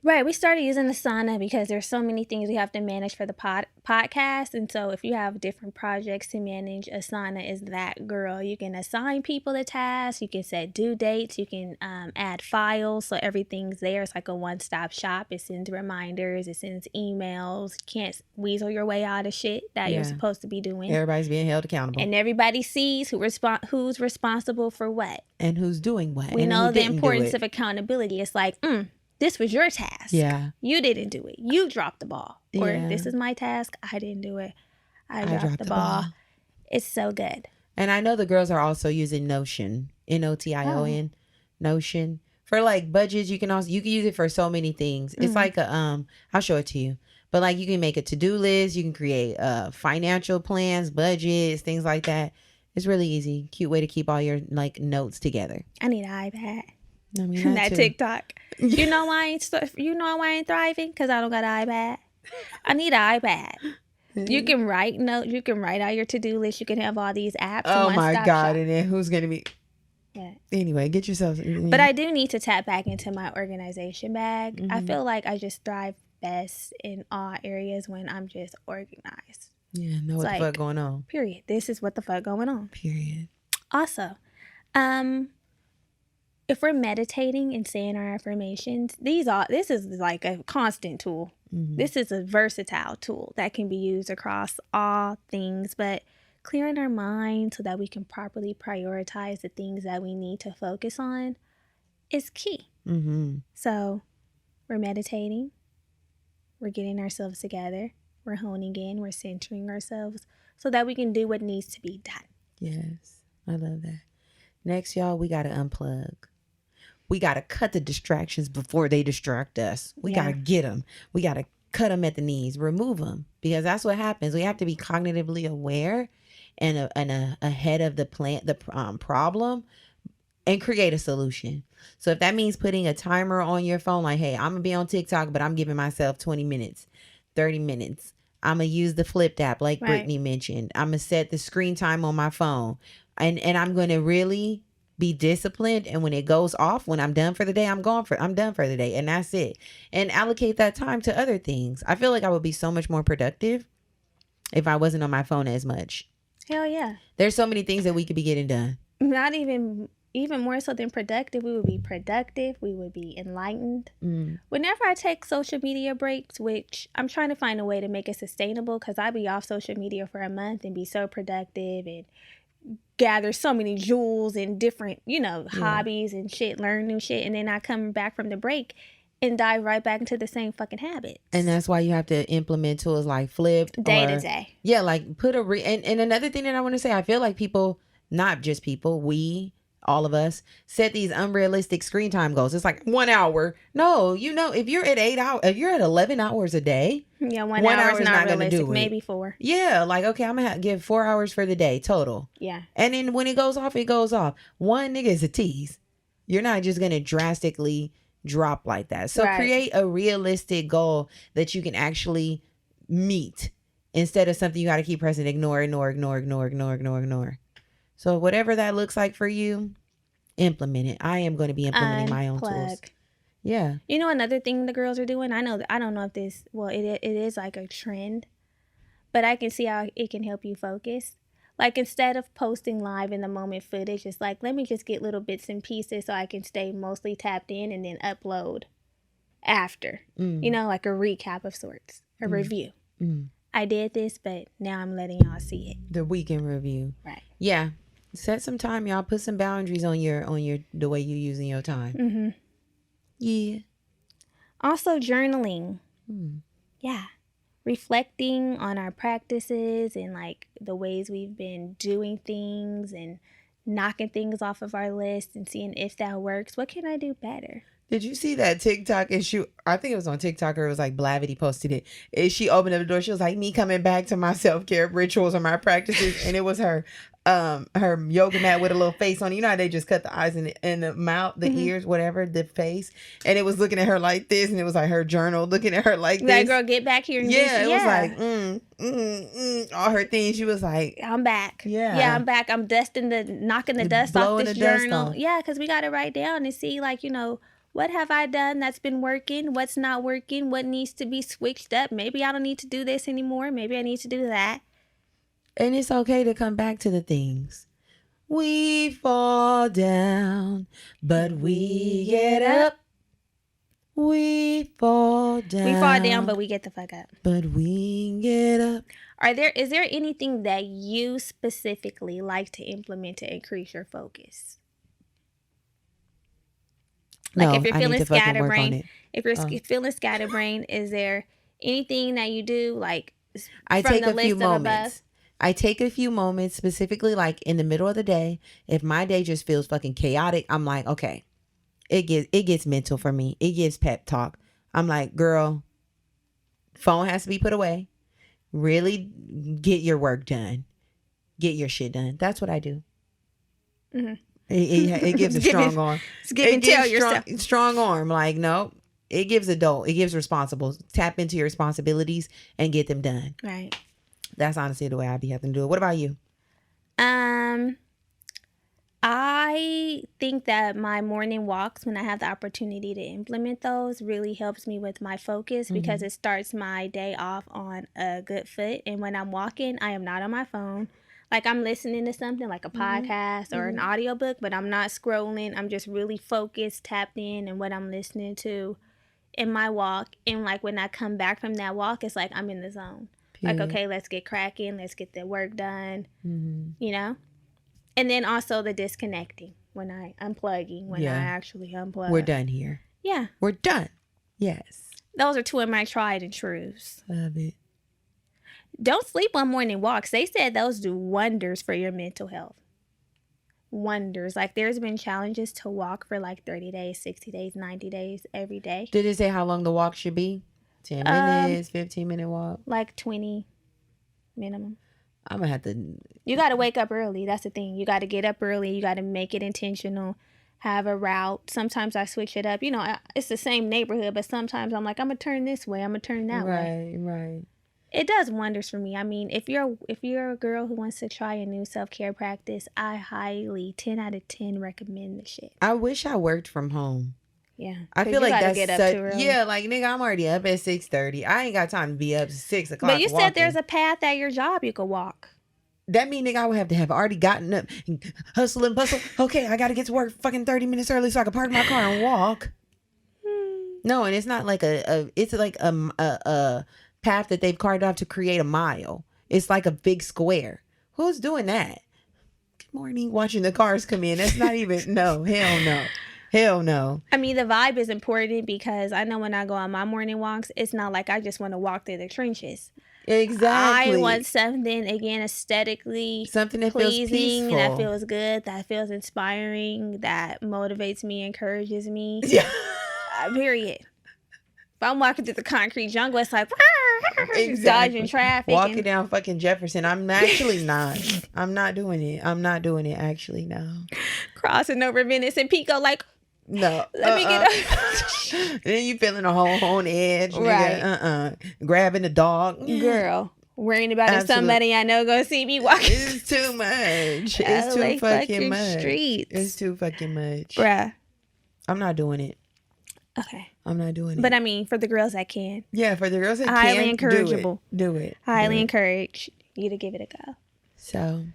Right. We started using Asana because there's so many things we have to manage for the podcast. And so if you have different projects to manage, Asana is that girl. You can assign people to tasks. You can set due dates. You can add files. So everything's there. It's like a one-stop shop. It sends reminders. It sends emails. You can't weasel your way out of shit that you're supposed to be doing. Everybody's being held accountable. And everybody sees who's responsible for what. And who's doing what. We know the importance of accountability. It's like, this was your task. Yeah. You didn't do it. You dropped the ball. Or this is my task. I didn't do it. I dropped the ball. It's so good. And I know the girls are also using Notion. Notion. Notion. For like budgets, you can use it for so many things. It's like I'll show it to you. But like you can make a to-do list, you can create financial plans, budgets, things like that. It's really easy. Cute way to keep all your like notes together. I need an iPad. I mean, that TikTok. You know why I ain't thriving? Because I don't got an iPad. I need an iPad. You can write notes. You can write out your to-do list. You can have all these apps. Oh my God! Shop. And then who's gonna be? Yeah. Anyway, get yourself. But I do need to tap back into my organization bag. Mm-hmm. I feel like I just thrive best in all areas when I'm just organized. Yeah, know what the fuck going on. Period. This is what the fuck going on. Period. Also, if we're meditating and saying our affirmations, this is like a constant tool. Mm-hmm. This is a versatile tool that can be used across all things, but clearing our mind so that we can properly prioritize the things that we need to focus on is key. Mm-hmm. So we're meditating, we're getting ourselves together, we're honing in, we're centering ourselves so that we can do what needs to be done. Yes, I love that. Next, y'all, we got to unplug. We got to cut the distractions before they distract us. We got to get them. We got to cut them at the knees, remove them, because that's what happens. We have to be cognitively aware and ahead of the problem and create a solution. So if that means putting a timer on your phone, like, hey, I'm going to be on TikTok, but I'm giving myself 20 minutes, 30 minutes. I'm going to use the Flipped app like Brittany mentioned. I'm going to set the screen time on my phone. And I'm going to really be disciplined. And when it goes off, when I'm done for the day, I'm done for the day. And that's it. And allocate that time to other things. I feel like I would be so much more productive if I wasn't on my phone as much. Hell yeah. There's so many things that we could be getting done. Not even more so than productive. We would be productive. We would be enlightened. Whenever I take social media breaks, which I'm trying to find a way to make it sustainable, because I'd be off social media for a month and be so productive and gather so many jewels and different, hobbies and shit, learn new shit. And then I come back from the break and dive right back into the same fucking habits. And that's why you have to implement tools like Flipped. Day to day. Yeah, like put and another thing that I want to say, I feel like people, not just people, all of us, set these unrealistic screen time goals. It's like 1 hour. No, if you're at 8 hours, if you're at 11 hours a day. Yeah, 1 hour is not realistic. Do maybe 4. Yeah, like, okay, I'm going to give 4 hours for the day total. Yeah. And then when it goes off, it goes off. One nigga is a tease. You're not just going to drastically drop like that. So create a realistic goal that you can actually meet instead of something you got to keep pressing ignore. So whatever that looks like for you, implement it. I am going to be implementing my own tools. Yeah. Another thing the girls are doing, I don't know if this, it is like a trend, but I can see how it can help you focus. Like instead of posting live in the moment footage, it's like, let me just get little bits and pieces so I can stay mostly tapped in and then upload after, like a recap of sorts, a review. I did this, but now I'm letting y'all see it. The weekend review. Right. Yeah. Set some time, y'all. Put some boundaries on the way you're using your time. Mm-hmm. Yeah. Also journaling. Yeah. Reflecting on our practices and like the ways we've been doing things and knocking things off of our list and seeing if that works. What can I do better? Did you see that TikTok issue? I think it was on TikTok, or it was like Blavity posted it. She opened up the door. She was like, me coming back to my self-care rituals and my practices. And it was her yoga mat with a little face on it. You know how they just cut the eyes and the mouth, the ears, whatever, the face. And it was looking at her like this. And it was like her journal looking at her like this. That girl, get back here. And it was like, all her things. She was like, I'm back. Yeah, I'm back. I'm knocking the dust off this journal. Yeah, because we got to write down and see What have I done that's been working? What's not working? What needs to be switched up? Maybe I don't need to do this anymore. Maybe I need to do that. And it's okay to come back to the things. We fall down, but we get up. We fall down. We fall down, but we get the fuck up. But we get up. Is there anything that you specifically like to implement to increase your focus? Like No, if you're I need feeling to fucking work on scatterbrained, it. if you're feeling scatterbrained, is there anything that you do like I from take the a list few of moments. above? I take a few moments, specifically like in the middle of the day. If my day just feels fucking chaotic, I'm like, okay, it gets mental for me. It gives pep talk. I'm like, girl, phone has to be put away. Really get your work done. Get your shit done. That's what I do. Mm-hmm. It gives a strong arm. It's give and tell yourself. Strong arm. Like, no, it gives adult. It gives responsible. Tap into your responsibilities and get them done. Right. That's honestly the way I be having to do it. What about you? I think that my morning walks, when I have the opportunity to implement those, really helps me with my focus because it starts my day off on a good foot. And when I'm walking, I am not on my phone. Like I'm listening to something like a podcast or an audiobook, but I'm not scrolling. I'm just really focused, tapped in what I'm listening to in my walk. And like when I come back from that walk, it's like I'm in the zone. Period. Like, okay, let's get cracking. Let's get the work done, you know? And then also the disconnecting when I unplugging, when I actually unplug. We're done here. Yeah. We're done. Yes. Those are two of my tried and trues. Love it. Don't sleep on morning walks. They said those do wonders for your mental health. Wonders. Like there's been challenges to walk for like 30 days, 60 days, 90 days, every day. Did it say how long the walk should be? 10 minutes, 15-minute walk? Like 20 minimum. I'm going to have to. You got to wake up early. That's the thing. You got to get up early. You got to make it intentional. Have a route. Sometimes I switch it up. You know, it's the same neighborhood, but sometimes I'm like, I'm going to turn this way. I'm going to turn that way. Right. It does wonders for me. I mean, if you're a girl who wants to try a new self-care practice, I highly 10 out of 10 recommend the shit. I wish I worked from home. Yeah. I feel like that's get up such, too early. yeah, like nigga, I'm already up at 6:30. I ain't got time to be up 6 o'clock. But you said there's a path at your job you could walk. That mean nigga, I would have to have already gotten up and hustle and bustle. Okay, I gotta get to work fucking 30 minutes early so I can park my car and walk. No, and it's not like it's like a path that they've carved off to create a mile. It's like a big square. Who's doing that? Good morning, watching the cars come in. That's not even, no, hell no. Hell no. I mean, the vibe is important because I know when I go on my morning walks, it's not like I just want to walk through the trenches. Exactly. I want something, again, aesthetically something that pleasing, feels peaceful, that feels good, that feels inspiring, that motivates me, encourages me. Yeah. Period. If I'm walking through the concrete jungle, it's like exactly. Dodging traffic. Walking down fucking Jefferson. I'm actually not. I'm not doing it. I'm not doing it, actually, no. Crossing over Venice and Pico, like, no. Let me get up. And then you feeling a whole on edge. Right. Nigga. Grabbing the dog. Girl. Worrying about if somebody I know gonna see me walking. It's too much. It's too fucking much. Streets. It's too fucking much. Bruh. I'm not doing it. Okay. I'm not doing it. But I mean, for the girls that can. Yeah, for the girls that highly can. Encourageable. Do it. Highly encourage you to give it a go. So,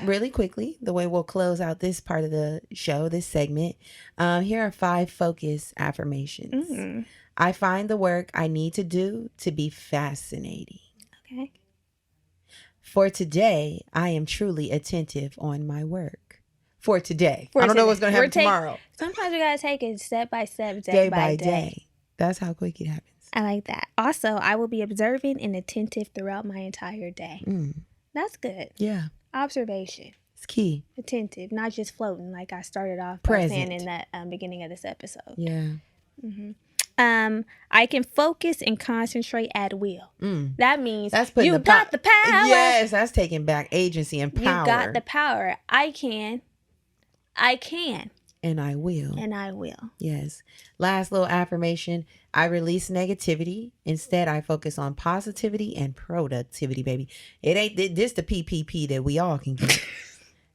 really quickly, the way we'll close out this part of the show, this segment, here are 5 focus affirmations. I find the work I need to do to be fascinating. Okay. For today, I am truly attentive on my work. For today. I don't know what's going to happen tomorrow. Sometimes we got to take it step by step, day by day. That's how quick it happens. I like that. Also, I will be observant and attentive throughout my entire day. That's good. Yeah. Observation. It's key. Attentive, not just floating like I started off by saying in that beginning of this episode. Yeah. I can focus and concentrate at will. That means that's you got the power. Yes, that's taking back agency and power. You got the power. I can. And I will. Yes. Last little affirmation. I release negativity. Instead, I focus on positivity and productivity, baby. It ain't this the PPP that we all can get.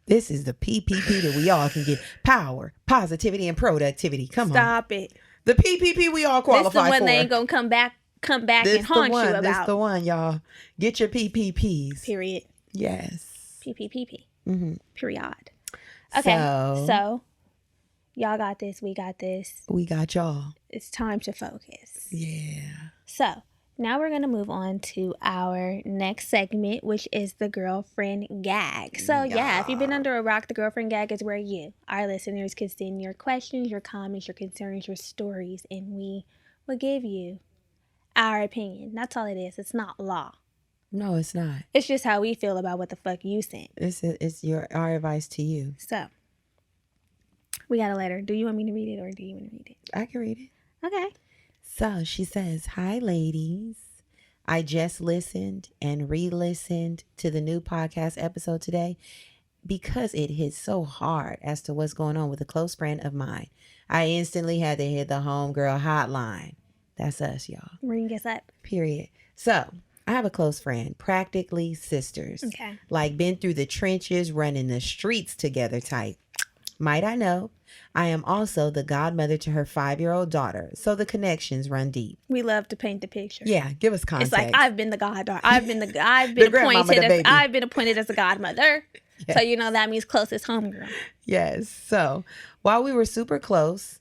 This is the PPP that we all can get. Power, positivity, and productivity. Come on. Stop it. The PPP we all qualify for. This the one they ain't gonna come back and haunt you about. This the one, y'all. Get your PPPs. Period. Yes. PPPP. Mm-hmm. Period. Okay. So y'all got this. We got this. We got y'all. It's time to focus. Yeah. So now we're going to move on to our next segment, which is the girlfriend gag. So yeah, if you've been under a rock, the girlfriend gag is where you, our listeners, can send your questions, your comments, your concerns, your stories, and we will give you our opinion. That's all it is. It's not law. No, it's not. It's just how we feel about what the fuck you sent. It's our advice to you. So we got a letter. Do you want me to read it or do you want to read it? I can read it. Okay. So she says, "Hi, ladies. I just listened and re-listened to the new podcast episode today because it hit so hard as to what's going on with a close friend of mine. I instantly had to hit the homegirl hotline." That's us, y'all. Ring us up. Period. So I have a close friend, practically sisters. Okay. Like been through the trenches, running the streets together type. Might I know, I am also the godmother to her 5-year-old daughter, so the connections run deep. We love to paint the picture. Yeah, give us context. It's like I've been the goddaughter. I've been the I've been appointed as a godmother. Yes. So that means closest homegirl. Yes. So while we are super close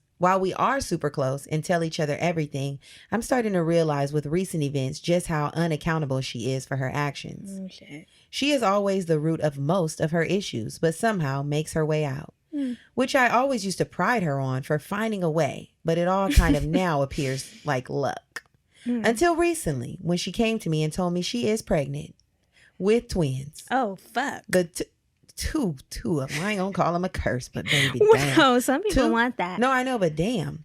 and tell each other everything, I'm starting to realize with recent events just how unaccountable she is for her actions. Oh, shit. She is always the root of most of her issues, but somehow makes her way out. Which I always used to pride her on for finding a way, but it all kind of now appears like luck. Until recently, when she came to me and told me she is pregnant with twins. Oh, fuck. The two of them. I ain't gonna call them a curse, but baby, damn. No, some people want that. No, I know, but damn.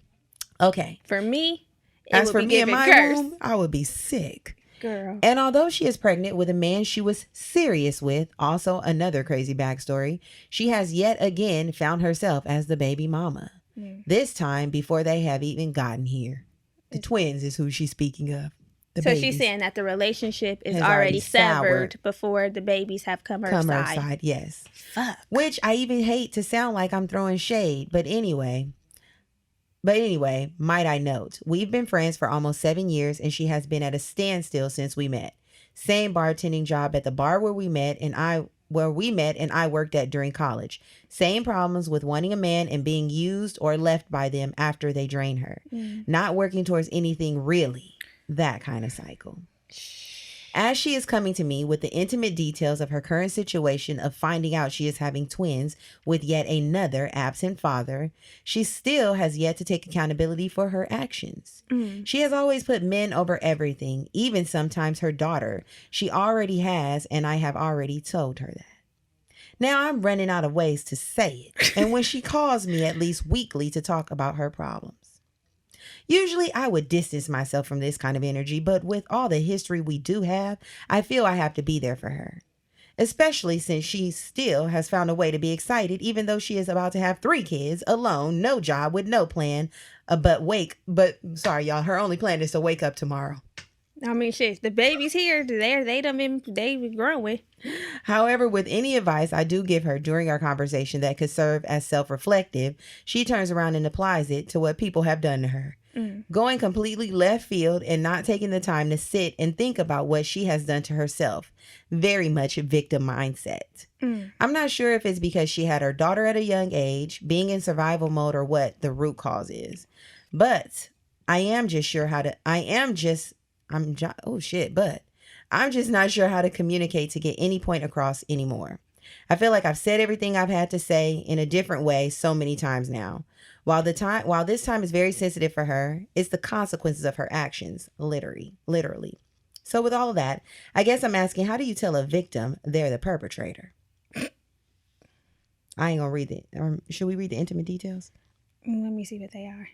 Okay. For me, as for me and my womb, I would be sick. Girl. And although she is pregnant with a man she was serious with, also another crazy backstory, she has yet again found herself as the baby mama. This time before they have even gotten here. The twins is who she's speaking of. So babies. She's saying that the relationship is already severed before the babies have come her side. Yes. Fuck. Which I even hate to sound like I'm throwing shade, but anyway, might I note, we've been friends for almost 7 years and she has been at a standstill since we met. Same bartending job at the bar where we met and I worked at during college. Same problems with wanting a man and being used or left by them after they drain her. Not working towards anything really. That kind of cycle. As she is coming to me with the intimate details of her current situation of finding out she is having twins with yet another absent father, she still has yet to take accountability for her actions. She has always put men over everything, even sometimes her daughter. She already has, and I have already told her that. Now I'm running out of ways to say it, and when she calls me at least weekly to talk about her problems. Usually I would distance myself from this kind of energy, but with all the history we do have, I feel I have to be there for her. Especially since she still has found a way to be excited, even though she is about to have 3 kids, alone, no job, with no plan. Sorry, y'all, her only plan is to wake up tomorrow. I mean, shit, the baby's here. They growing. However, with any advice I do give her during our conversation that could serve as self-reflective, she turns around and applies it to what people have done to her. Going completely left field and not taking the time to sit and think about what she has done to herself. Very much victim mindset. I'm not sure if it's because she had her daughter at a young age, being in survival mode, or what the root cause is. But I'm just not sure how to communicate to get any point across anymore. I feel like I've said everything I've had to say in a different way so many times now. While this time is very sensitive for her, it's the consequences of her actions, literally. So with all of that, I guess I'm asking, how do you tell a victim they're the perpetrator? I ain't gonna read it. Should we read the intimate details? Let me see what they are.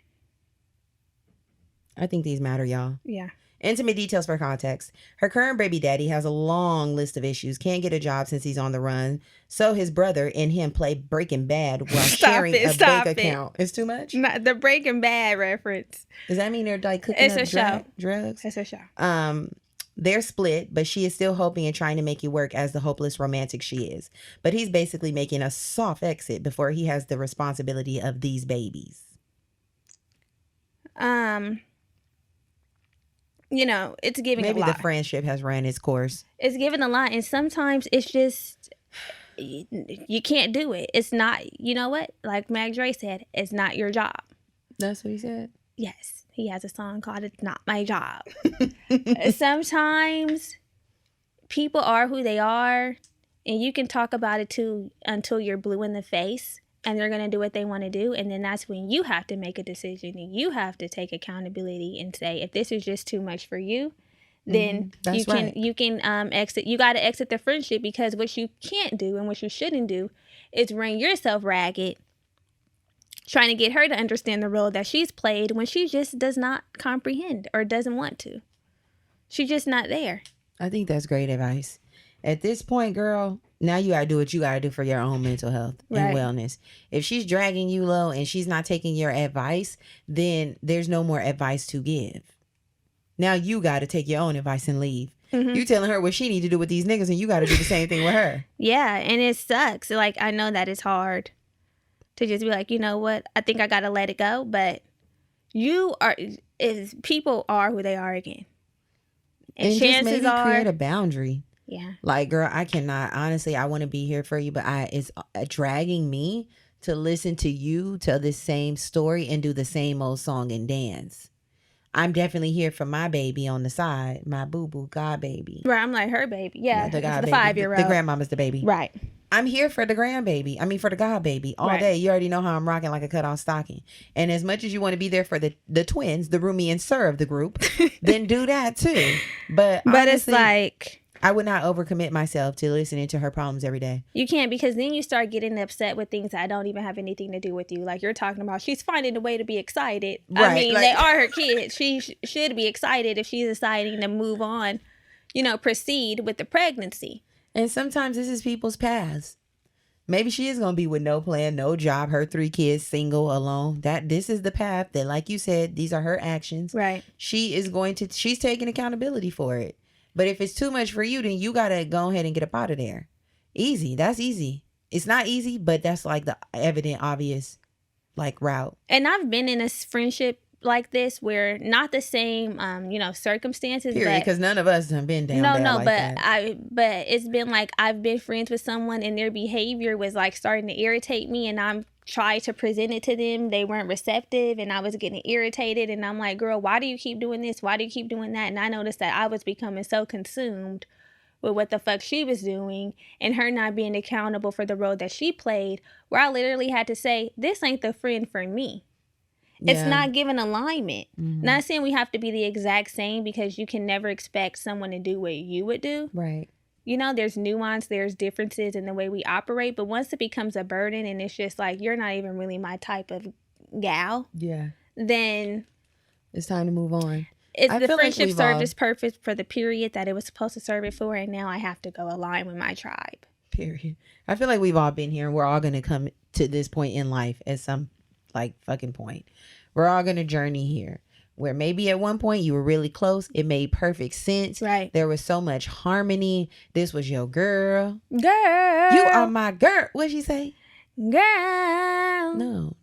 I think these matter, y'all. Yeah. Intimate details for context. Her current baby daddy has a long list of issues. Can't get a job since he's on the run. So his brother and him play Breaking Bad while sharing a bank account. It's too much? Not the Breaking Bad reference. Does that mean they're like cooking up drugs? It's a show. They're split, but she is still hoping and trying to make it work as the hopeless romantic she is. But he's basically making a soft exit before he has the responsibility of these babies. You know, it's giving maybe a lot. The friendship has ran its course. It's giving a lot, and sometimes it's just you can't do it. It's not, you know what? Like Mag Dre said, it's not your job. That's what he said? Yes. He has a song called It's Not My Job. Sometimes people are who they are, and you can talk about it too until you're blue in the face, and they're going to do what they want to do. And then that's when you have to make a decision, and you have to take accountability and say, if this is just too much for you, then you can exit. You got to exit the friendship, because what you can't do and what you shouldn't do is run yourself ragged trying to get her to understand the role that she's played when she just does not comprehend or doesn't want to. She's just not there. I think that's great advice. At this point, girl, now you got to do what you got to do for your own mental health and wellness. If she's dragging you low and she's not taking your advice, then there's no more advice to give. Now you got to take your own advice and leave. Mm-hmm. You telling her what she need to do with these niggas, and you got to do the same thing with her. Yeah, and it sucks. Like, I know that it's hard to just be like, you know what, I think I got to let it go. But people are who they are again. And chances are, create a boundary. Yeah. Like, girl, I cannot, honestly, I want to be here for you, but it's dragging me to listen to you tell this same story and do the same old song and dance. I'm definitely here for my baby on the side, my boo-boo god baby. Right, I'm like her baby. Yeah, the 5-year-old. The grandmama's the baby. Right. I'm here for the grandbaby. I mean, for the god baby all day. You already know how I'm rocking like a cut-off stocking. And as much as you want to be there for the twins, the Rumi and Sir of the group, then do that too. But honestly, it's like, I would not overcommit myself to listening to her problems every day. You can't, because then you start getting upset with things that don't even have anything to do with you. Like you're talking about, she's finding a way to be excited. Right, I mean, they are her kids. She should be excited if she's deciding to move on, proceed with the pregnancy. And sometimes this is people's paths. Maybe she is going to be with no plan, no job, her 3 kids, single, alone. This is the path that, like you said, these are her actions. Right. She's taking accountability for it. But if it's too much for you, then you got to go ahead and get up out of there. Easy. That's easy. It's not easy, but that's like the evident, obvious, route. And I've been in a friendship like this where not the same, circumstances. Period, because none of us have been down bad like that. But it's been like I've been friends with someone and their behavior was like starting to irritate me, and I'm tried to present it to them. They weren't receptive, and I was getting irritated, and I'm like, girl, why do you keep doing this? Why do you keep doing that? And I noticed that I was becoming so consumed with what the fuck she was doing and her not being accountable for the role that she played, where I literally had to say, this ain't the friend for me. Yeah. It's not giving alignment. Mm-hmm. Not saying we have to be the exact same, because you can never expect someone to do what you would do. Right. There's nuance, there's differences in the way we operate. But once it becomes a burden and it's just like, you're not even really my type of gal. Yeah. Then it's time to move on. The friendship served its purpose for the period that it was supposed to serve it for. And now I have to go align with my tribe. Period. I feel like we've all been here, and we're all going to come to this point in life at some fucking point. We're all going to journey here, where maybe at one point you were really close. It made perfect sense. Right. There was so much harmony. This was your girl. Girl. You are my girl. What'd she say? Girl. No.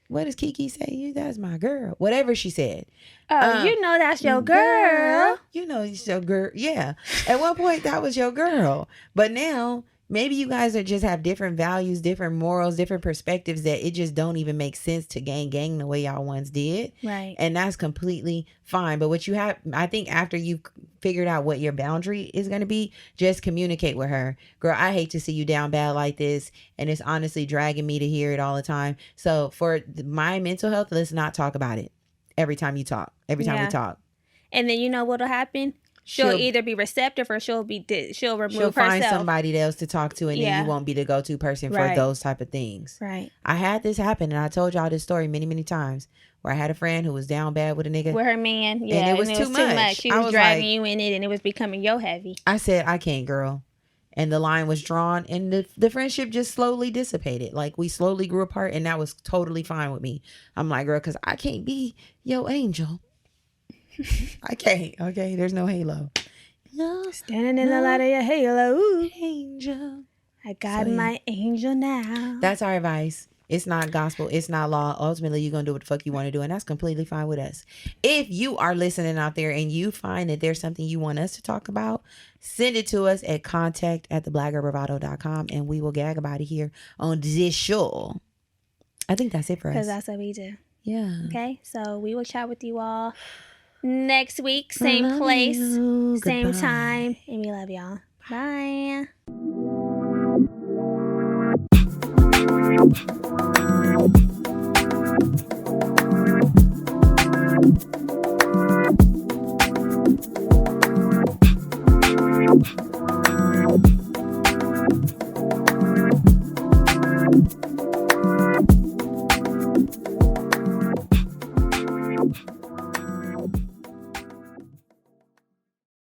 What does Kiki say? You, that's my girl. Whatever she said. Oh, that's your girl. It's your girl. Yeah. At one point that was your girl. But now maybe you guys just have different values, different morals, different perspectives, that it just don't even make sense to gang the way y'all once did. Right. And that's completely fine. But what you have, I think after you've figured out what your boundary is going to be, just communicate with her. Girl, I hate to see you down bad like this. And it's honestly dragging me to hear it all the time. So for my mental health, let's not talk about it every time we talk. We talk. And then you know what'll happen? She'll either be receptive or she'll remove herself. She'll find somebody else to talk to, and then you won't be the go-to person for those type of things. Right. I had this happen, and I told y'all this story many, many times, where I had a friend who was down bad with a nigga. With her man, yeah. And it was too much. She was dragging you in it, and it was becoming yo heavy. I said, I can't, girl. And the line was drawn, and the friendship just slowly dissipated. Like, we slowly grew apart, and that was totally fine with me. I'm like, girl, because I can't be your angel. I can't. Okay, there's no halo. No, Standing in the light of your halo. Ooh. Angel. I got my angel now. That's our advice. It's not gospel. It's not law. Ultimately, you're going to do what the fuck you want to do. And that's completely fine with us. If you are listening out there and you find that there's something you want us to talk about, send it to us at contact@theblackgirlbravado.com and we will gag about it here on this show. I think that's it for us. Because that's what we do. Yeah. Okay. So we will chat with you all next week. Same place. Same time. And we love y'all. Bye.